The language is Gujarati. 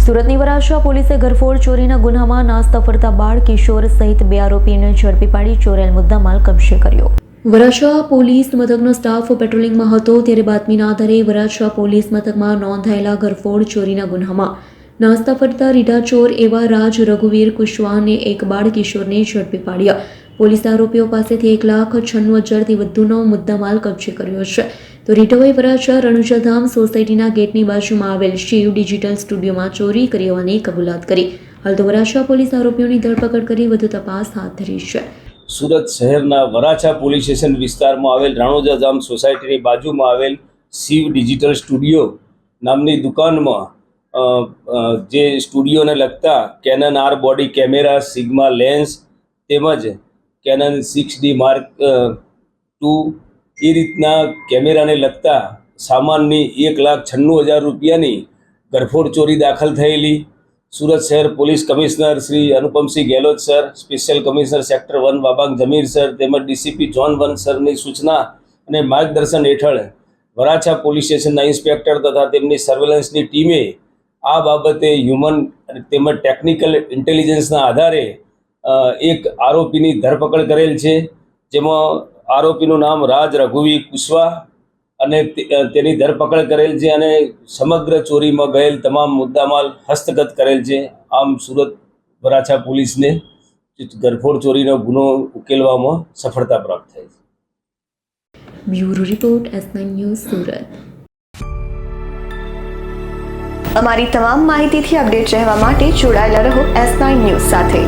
સુરતની વરાછા પોલીસે ઘરફોડ ચોરીના ગુન્હામાં નાસ્તા ફરતા બાળ કિશોર સહિત 2 આરોપીને ઝડપી પાડી ચોરેલ મુદ્દામાલ કબજે કર્યો। વરાછા પોલીસ મથકનો સ્ટાફ પેટ્રોલિંગમાં હતો ત્યારે બાતમીના આધારે વરાછા પોલીસ મથકમાં નોંધાયેલા ઘરફોડ ચોરીના ગુન્હામાં નાસ્તા ફરતા રીઢા ચોર એવા રાજ રઘુવીર કુશવાહાને એક બાળ કિશોરને ઝડપી પાડ્યા। પોલીસે આરોપીઓ પાસેથી 1,96,000થી વધુનો મુદ્દામાલ કબજે કર્યો છે। તો રીઢોએ વરાછા રણુજાધામ સોસાયટીના ગેટની બાજુમાં આવેલ શિવ ડિજિટલ સ્ટુડિયોમાં ચોરી કરી હોવાની કબૂલાત કરી। હાલ તો વરાછા પોલીસ આરોપીઓની ધરપકડ કરી વધુ તપાસ હાથ ધરી છે। સુરત શહેરના વરાછા પોલીસ સ્ટેશન વિસ્તારમાં આવેલ રણુજાધામ સોસાયટીની બાજુમાં આવેલ શિવ ડિજિટલ સ્ટુડિયો નામની દુકાનમાં જે સ્ટુડિયોને લગતા Canon R body camera, Sigma lens તેમજ કેનન 6D Mark II એ રીતના કેમેરાને લગતા સામાનની 1,96,000 રૂપિયાની ઘરફોડ ચોરી દાખલ થયેલી। સુરત શહેર police commissioner Shri Anupamsinh Gehlot sir, special commissioner sector 1 Wabang Zameer sir તેમજ ડીસીપી ઝોન 1 સરની સૂચના અને માર્ગદર્શન હેઠળ વરાછા પોલીસ સ્ટેશનના ઇન્સ્પેક્ટર તથા તેમની સર્વેલન્સની ટીમે આ બાબતે હ્યુમન તેમજ ટેકનિકલ ઇન્ટેલિજન્સના આધારે એક આરોપીની ધરપકડ કરેલ છે, જેમાં આરોપીનું નામ રાજ રઘુવીર કુશવાહ અને તેની ધરપકડ કરેલ છે અને સમગ્ર ચોરીમાં ગયેલ તમામ મુદ્દામાલ હસ્તગત કરેલ છે। આમ સુરત વરાછા પોલીસને ઘરફોડ ચોરીનો ગુનો ઉકેલવામાં સફળતા પ્રાપ્ત થઈ છે। Bureau report S9 news Surat. અમારી તમામ માહિતીથી અપડેટ રહેવા માટે જોડાયેલા રહો S9 ન્યૂઝ સાથે।